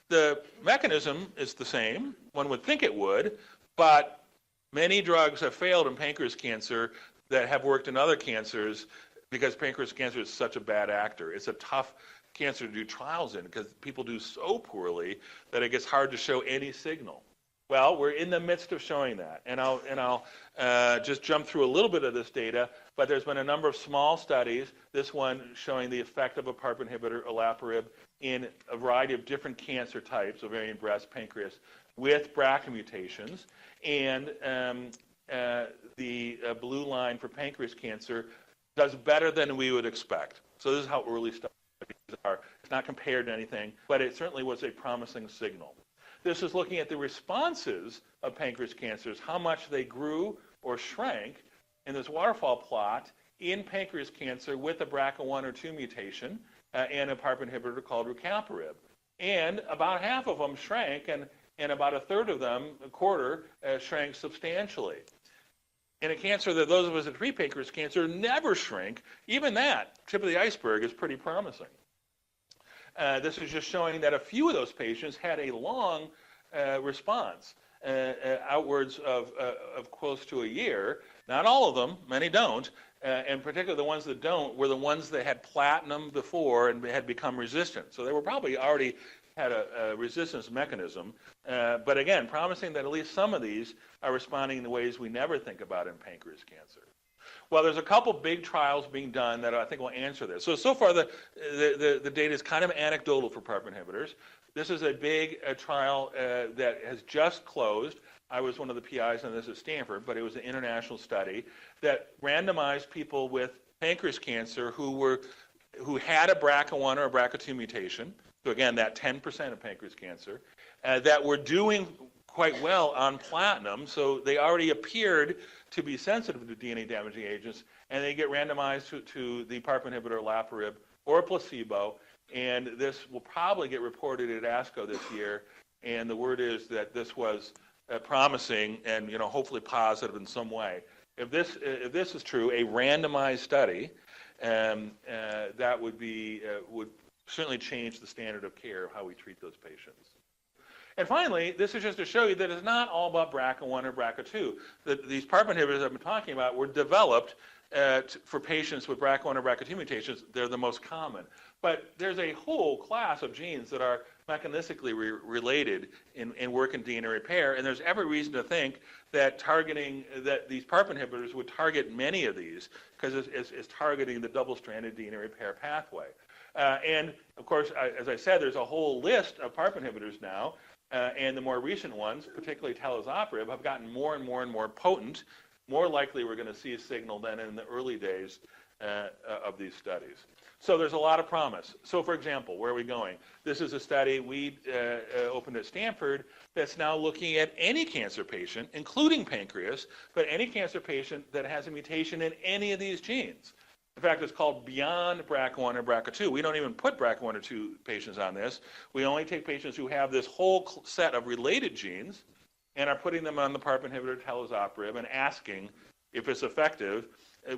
The mechanism is the same. One would think it would, but many drugs have failed in pancreas cancer that have worked in other cancers because pancreas cancer is such a bad actor. It's a tough cancer to do trials in because people do so poorly that it gets hard to show any signal. Well, we're in the midst of showing that, and I'll just jump through a little bit of this data, but there's been a number of small studies, this one showing the effect of a PARP inhibitor, Olaparib, in a variety of different cancer types, ovarian, breast, pancreas, with BRCA mutations, and the blue line for pancreas cancer does better than we would expect. So this is how early studies are. It's not compared to anything, but it certainly was a promising signal. This is looking at the responses of pancreas cancers, how much they grew or shrank in this waterfall plot in pancreas cancer with a BRCA1 or 2 mutation and a PARP inhibitor called rucaparib. And about half of them shrank, and about a third of them, a quarter, shrank substantially. In a cancer that those of us that treat pancreas cancer never shrink, even that, tip of the iceberg, is pretty promising. This is just showing that a few of those patients had a long response, outwards of close to a year. Not all of them, many don't, and particularly the ones that don't were the ones that had platinum before and had become resistant. So they were probably already had a resistance mechanism, but again, promising that at least some of these are responding in the ways we never think about in pancreas cancer. Well, there's a couple big trials being done that I think will answer this. So far, the data is kind of anecdotal for PARP inhibitors. This is a big trial that has just closed. I was one of the PIs on this at Stanford, but it was an international study that randomized people with pancreas cancer who had a BRCA1 or a BRCA2 mutation. So again, that 10% of pancreas cancer that were doing quite well on platinum, so they already appeared to be sensitive to DNA damaging agents, and they get randomized to the PARP inhibitor Olaparib or a placebo, and this will probably get reported at ASCO this year, and the word is that this was promising and hopefully positive in some way. If this is true, a randomized study, that would certainly change the standard of care of how we treat those patients. And finally, this is just to show you that it's not all about BRCA1 or BRCA2. These PARP inhibitors I've been talking about were developed for patients with BRCA1 or BRCA2 mutations. They're the most common. But there's a whole class of genes that are mechanistically related and work in DNA repair, and there's every reason to think that these PARP inhibitors would target many of these because it's targeting the double-stranded DNA repair pathway. And of course, as I said, there's a whole list of PARP inhibitors now, and the more recent ones, particularly talazoparib, have gotten more and more and more potent. More likely we're going to see a signal than in the early days of these studies. So there's a lot of promise. So for example, where are we going? This is a study we opened at Stanford that's now looking at any cancer patient, including pancreas, but any cancer patient that has a mutation in any of these genes. In fact, it's called Beyond BRCA1 or BRCA2. We don't even put BRCA1 or 2 patients on this. We only take patients who have this whole set of related genes and are putting them on the PARP inhibitor talazoparib and asking if it's effective.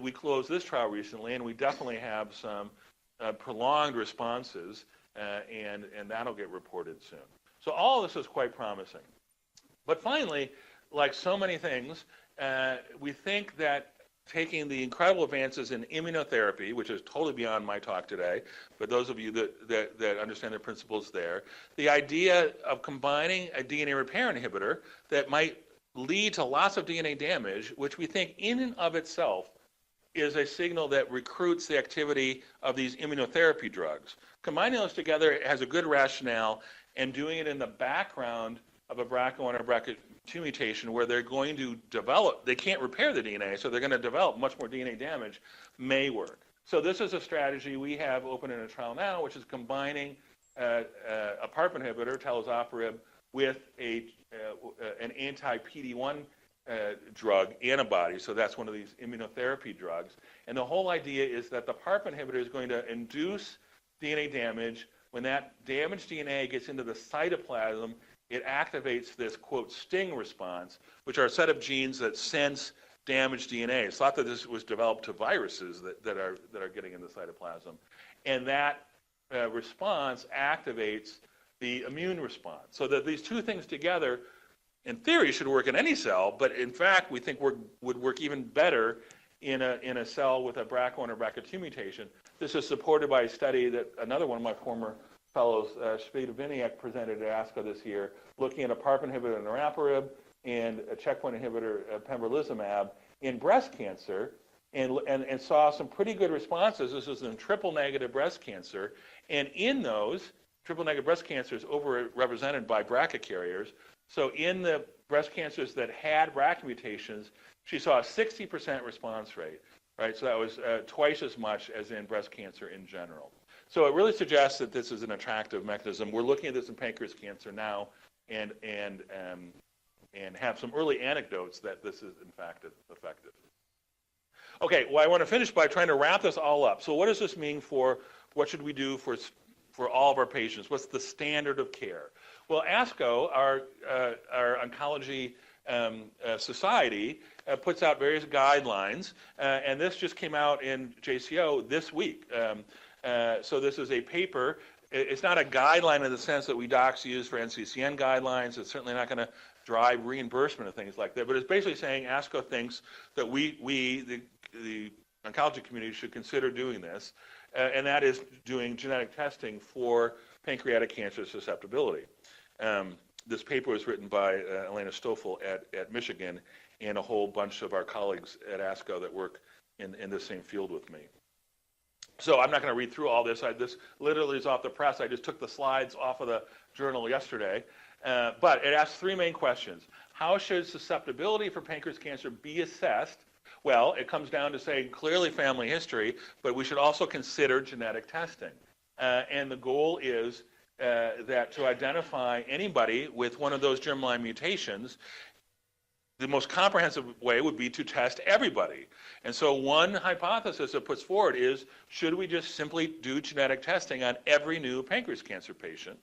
We closed this trial recently, and we definitely have some prolonged responses, and that'll get reported soon. So all this is quite promising. But finally, like so many things, we think that taking the incredible advances in immunotherapy, which is totally beyond my talk today, but those of you that understand the principles there, the idea of combining a DNA repair inhibitor that might lead to lots of DNA damage, which we think in and of itself is a signal that recruits the activity of these immunotherapy drugs. Combining those together has a good rationale, and doing it in the background of a BRCA1 or BRCA2 mutation where they're going to develop, they can't repair the DNA, so they're going to develop much more DNA damage, may work. So this is a strategy we have open in a trial now, which is combining a PARP inhibitor, talazoparib, with an anti-PD-1 drug antibody. So that's one of these immunotherapy drugs. And the whole idea is that the PARP inhibitor is going to induce DNA damage. When that damaged DNA gets into the cytoplasm, it activates this, quote, sting response, which are a set of genes that sense damaged DNA. It's thought that this was developed to viruses that are getting in the cytoplasm. And that response activates the immune response. So that these two things together, in theory, should work in any cell, but in fact, we think would work even better in a cell with a BRCA1 or BRCA2 mutation. This is supported by a study that another one of my former fellows, Sveta presented at ASCO this year, looking at a PARP inhibitor, Olaparib, and a checkpoint inhibitor, pembrolizumab, in breast cancer, and saw some pretty good responses. This was in triple-negative breast cancer, and in those, triple-negative breast cancer is overrepresented by BRCA carriers. So in the breast cancers that had BRCA mutations, she saw a 60% response rate, right? So that was twice as much as in breast cancer in general. So it really suggests that this is an attractive mechanism. We're looking at this in pancreas cancer now, and have some early anecdotes that this is in fact effective. Okay, well, I want to finish by trying to wrap this all up. So what does this mean for what should we do for all of our patients? What's the standard of care? Well, ASCO, our oncology society, puts out various guidelines, and this just came out in JCO this week. So this is a paper. It's not a guideline in the sense that we docs use for NCCN guidelines. It's certainly not going to drive reimbursement of things like that, but it's basically saying ASCO thinks that the oncology community should consider doing this, and that is doing genetic testing for pancreatic cancer susceptibility. This paper was written by Elena Stoffel at Michigan and a whole bunch of our colleagues at ASCO that work in the same field with me. So I'm not going to read through all this. This literally is off the press. I just took the slides off of the journal yesterday. But it asks three main questions. How should susceptibility for pancreas cancer be assessed? Well, it comes down to saying clearly family history, but we should also consider genetic testing. And the goal is that to identify anybody with one of those germline mutations, the most comprehensive way would be to test everybody. And so one hypothesis it puts forward is, should we just simply do genetic testing on every new pancreas cancer patient?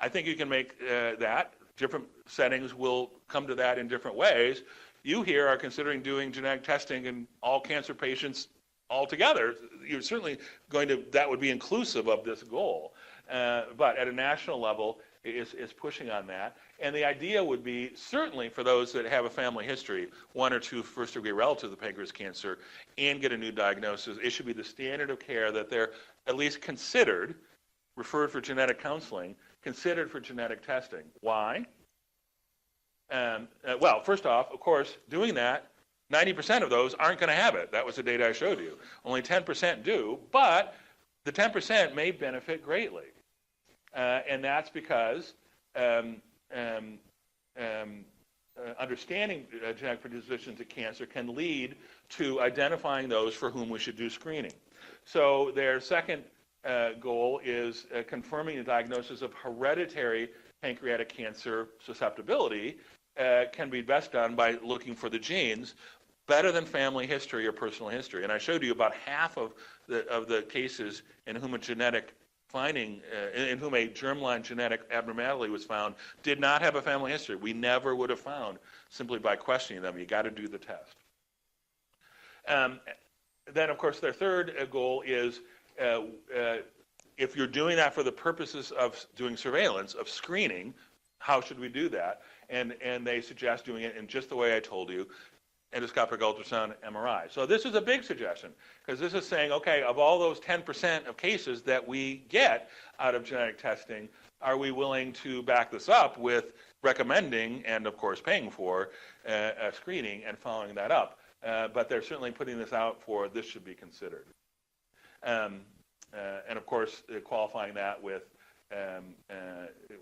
I think you can make that. Different settings will come to that in different ways. You here are considering doing genetic testing in all cancer patients altogether. You're certainly going to, that would be inclusive of this goal. But at a national level, is pushing on that. And the idea would be, certainly for those that have a family history, 1 or 2 first-degree relatives of pancreas cancer, and get a new diagnosis, it should be the standard of care that they're at least considered, referred for genetic counseling, considered for genetic testing. Why? Well, first off, of course, doing that, 90% of those aren't going to have it. That was the data I showed you. Only 10% do, but the 10% may benefit greatly. And that's because understanding genetic predisposition to cancer can lead to identifying those for whom we should do screening. So their second goal is confirming the diagnosis of hereditary pancreatic cancer susceptibility can be best done by looking for the genes better than family history or personal history. And I showed you about half of the cases in whom a genetic finding, in whom a germline genetic abnormality was found, did not have a family history. We never would have found simply by questioning them. You got to do the test. Then, of course, their third goal is if you're doing that for the purposes of doing surveillance, of screening, how should we do that? And they suggest doing it in just the way I told you, endoscopic ultrasound, MRI. So this is a big suggestion, because this is saying, okay, of all those 10% of cases that we get out of genetic testing, are we willing to back this up with recommending and, of course, paying for screening and following that up? But they're certainly putting this out for this should be considered. And, of course, qualifying that with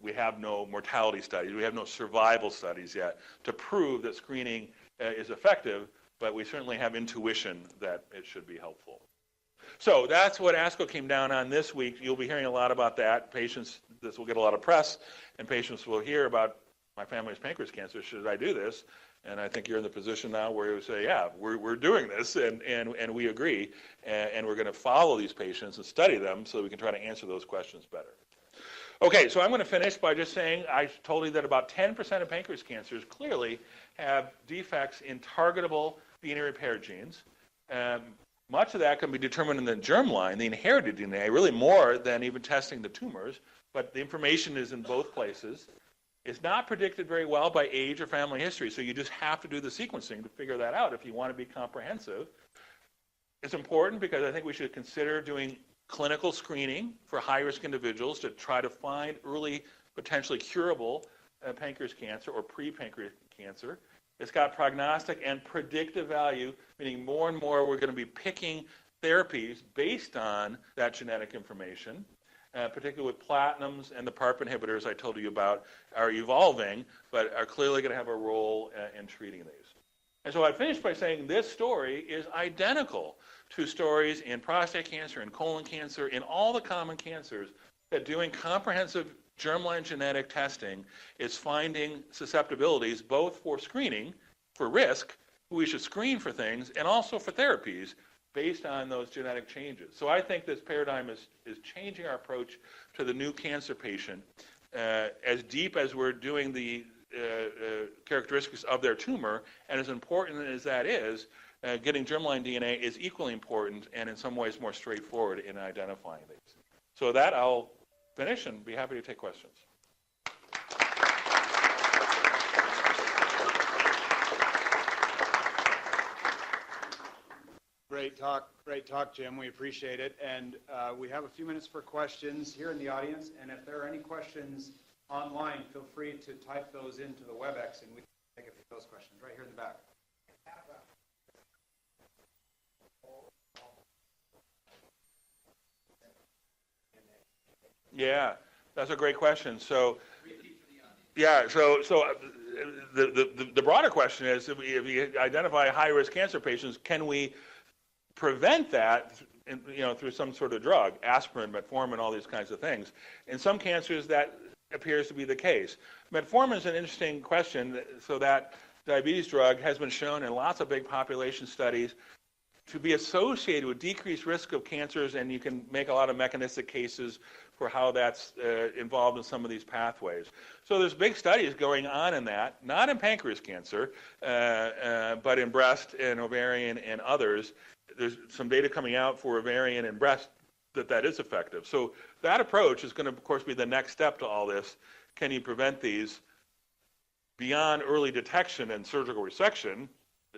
we have no mortality studies, we have no survival studies yet to prove that screening is effective, but we certainly have intuition that it should be helpful. So that's what ASCO came down on this week. You'll be hearing a lot about that. Patients, this will get a lot of press, and patients will hear about my family's pancreas cancer. Should I do this? And I think you're in the position now where you say, yeah, we're doing this, and we agree, and we're going to follow these patients and study them so we can try to answer those questions better. Okay, so I'm going to finish by just saying I told you that about 10% of pancreas cancers clearly have defects in targetable DNA repair genes. Much of that can be determined in the germline, the inherited DNA, really more than even testing the tumors, but the information is in both places. It's not predicted very well by age or family history, so you just have to do the sequencing to figure that out if you want to be comprehensive. It's important because I think we should consider doing clinical screening for high-risk individuals to try to find early, potentially curable pancreas cancer or pre-pancreatic cancer. It's got prognostic and predictive value, meaning more and more we're going to be picking therapies based on that genetic information, particularly with platinums and the PARP inhibitors I told you about are evolving, but are clearly going to have a role in treating these. And so I finished by saying this story is identical to stories in prostate cancer and colon cancer, in all the common cancers, that doing comprehensive germline genetic testing is finding susceptibilities both for screening, for risk, we should screen for things, and also for therapies based on those genetic changes. So I think this paradigm is changing our approach to the new cancer patient. As deep as we're doing the characteristics of their tumor, and as important as that is, getting germline DNA is equally important and in some ways more straightforward in identifying these. So with that, I'll finish and be happy to take questions. Great talk, Jim. We appreciate it. And we have a few minutes for questions here in the audience. And if there are any questions online, feel free to type those into the WebEx, and we can take a few of those questions right here in the back. Yeah, that's a great question. So, yeah, so the broader question is, if we identify high-risk cancer patients, can we prevent that, through some sort of drug, aspirin, metformin, all these kinds of things? In some cancers, that appears to be the case. Metformin is an interesting question. So that diabetes drug has been shown in lots of big population studies to be associated with decreased risk of cancers, and you can make a lot of mechanistic cases for how that's involved in some of these pathways. So there's big studies going on in that, not in pancreas cancer, but in breast and ovarian and others. There's some data coming out for ovarian and breast that is effective. So that approach is going to, of course, be the next step to all this. Can you prevent these beyond early detection and surgical resection,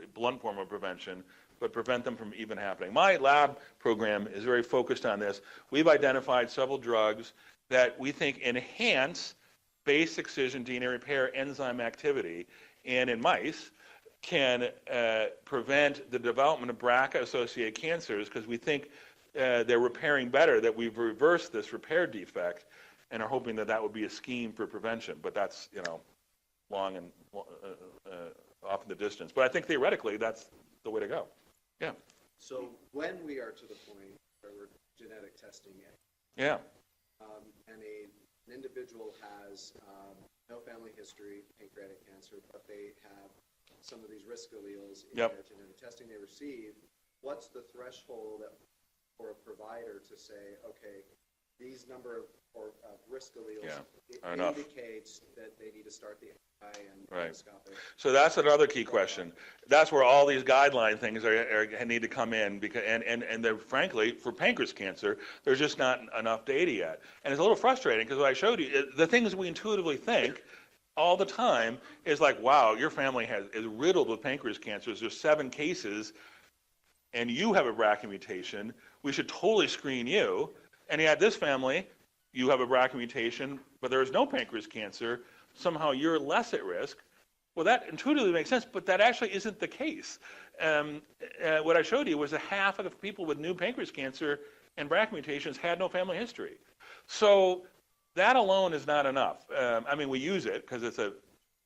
a blunt form of prevention, but prevent them from even happening? My lab program is very focused on this. We've identified several drugs that we think enhance base excision DNA repair enzyme activity, and in mice can prevent the development of BRCA-associated cancers, because we think they're repairing better, that we've reversed this repair defect, and are hoping that that would be a scheme for prevention. But that's, long and off in the distance. But I think theoretically that's the way to go. Yeah. So when we are to the point where we're genetic testing it, yeah, and an individual has no family history, pancreatic cancer, but they have some of these risk alleles in their genetic testing they receive, what's the threshold for a provider to say, okay, these number of risk alleles indicates that they need to start the MRI and endoscopic? So that's another key question. That's where all these guideline things need to come in, because and they're, frankly, for pancreas cancer, there's just not enough data yet. And it's a little frustrating, because what I showed you, the things we intuitively think all the time is like, wow, your family is riddled with pancreas cancers. There's 7 cases, and you have a BRCA mutation. We should totally screen you. And yet this family, you have a BRCA mutation, but there is no pancreas cancer. Somehow you're less at risk. Well, that intuitively makes sense, but that actually isn't the case. What I showed you was that half of the people with new pancreas cancer and BRCA mutations had no family history. So that alone is not enough. We use it because it's a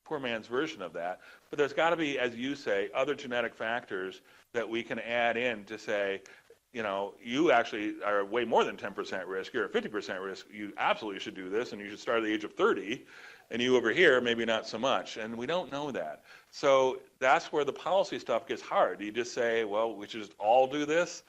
poor man's version of that, but there's got to be, as you say, other genetic factors that we can add in to say, you actually are way more than 10% risk. You're at 50% risk. You absolutely should do this, and you should start at the age of 30. And you over here, maybe not so much. And we don't know that. So that's where the policy stuff gets hard. You just say, well, we should just all do this.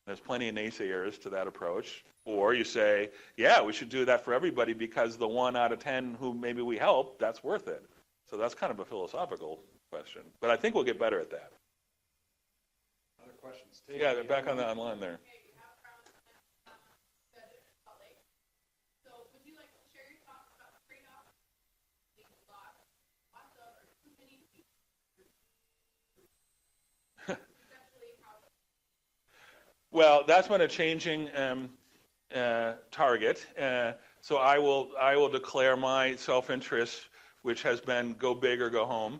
There's plenty of naysayers to that approach. Or you say, yeah, we should do that for everybody, because the 1 out of 10 who maybe we help, that's worth it. So that's kind of a philosophical question. But I think we'll get better at that. questions. Yeah, they're back on the online there. Well, that's been a changing target. So I will declare my self-interest, which has been go big or go home.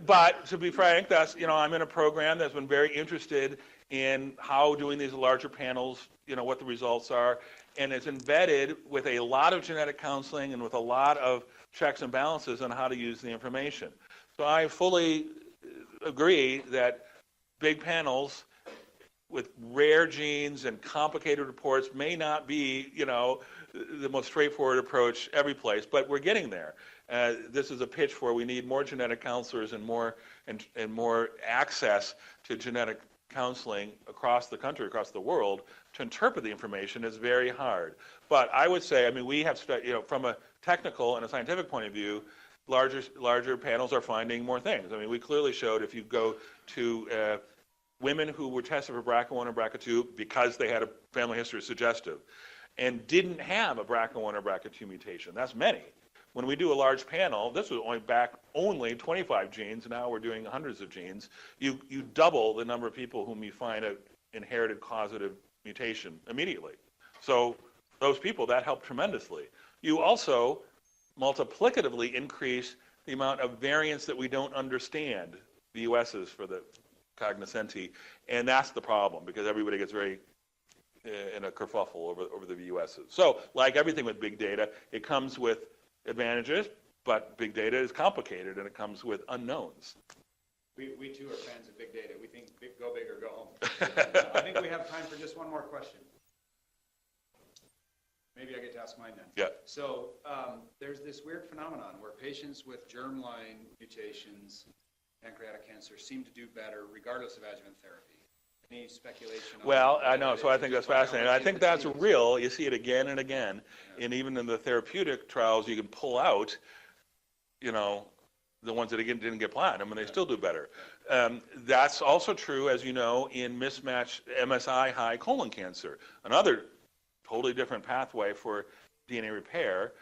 But to be frank, I'm in a program that's been very interested in how doing these larger panels, what the results are, and it's embedded with a lot of genetic counseling and with a lot of checks and balances on how to use the information. So I fully agree that big panels with rare genes and complicated reports may not be, the most straightforward approach every place, but we're getting there. This is a pitch where we need more genetic counselors and more access to genetic counseling across the country, across the world, to interpret the information is very hard. But I would say, we have, from a technical and a scientific point of view, larger panels are finding more things. We clearly showed if you go to women who were tested for BRCA1 or BRCA2 because they had a family history suggestive and didn't have a BRCA1 or BRCA2 mutation. That's many. When we do a large panel, this was only 25 genes, now we're doing hundreds of genes. You double the number of people whom you find an inherited causative mutation immediately. So those people, that helped tremendously. You also multiplicatively increase the amount of variants that we don't understand, the US's for the cognoscenti, and that's the problem because everybody gets very in a kerfuffle over the VUSs. So like everything with big data, it comes with advantages, but big data is complicated and it comes with unknowns. We too are fans of big data. We think go big or go home. I think we have time for just one more question. Maybe I get to ask mine then. Yeah. So there's this weird phenomenon where patients with germline mutations, pancreatic cancer, seem to do better regardless of adjuvant therapy. Any speculation? Well, I know, so I think that's fascinating. I think that's real. You see it again and again. Yeah. And even in the therapeutic trials, you can pull out, the ones that didn't get platinum, and they still do better. That's also true, as you know, in mismatched MSI high colon cancer, another totally different pathway for DNA repair.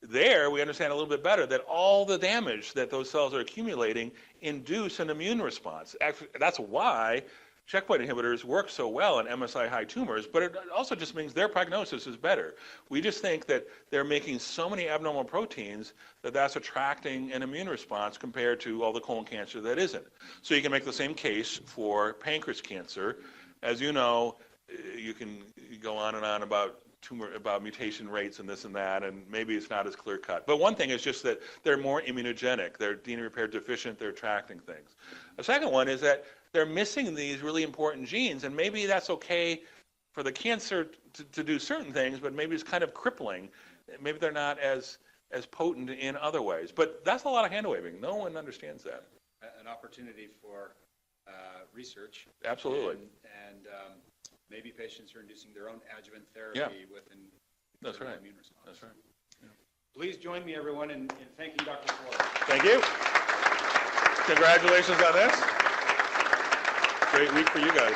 There, we understand a little bit better that all the damage that those cells are accumulating induce an immune response. Actually, that's why checkpoint inhibitors work so well in MSI high tumors, but it also just means their prognosis is better. We just think that they're making so many abnormal proteins that that's attracting an immune response compared to all the colon cancer that isn't. So you can make the same case for pancreas cancer. As you know, you can go on and on about mutation rates and this and that, and maybe it's not as clear cut. But one thing is just that they're more immunogenic. They're DNA repair deficient. They're attracting things. The second one is that they're missing these really important genes, and maybe that's okay for the cancer to do certain things, but maybe it's kind of crippling. Maybe they're not as potent in other ways. But that's a lot of hand-waving. No one understands that. An opportunity for research. Absolutely. And maybe patients are inducing their own adjuvant therapy with an immune response. That's right. Yeah. Please join me, everyone, in thanking Dr. Ford. Thank you. Congratulations on this. Great week for you guys.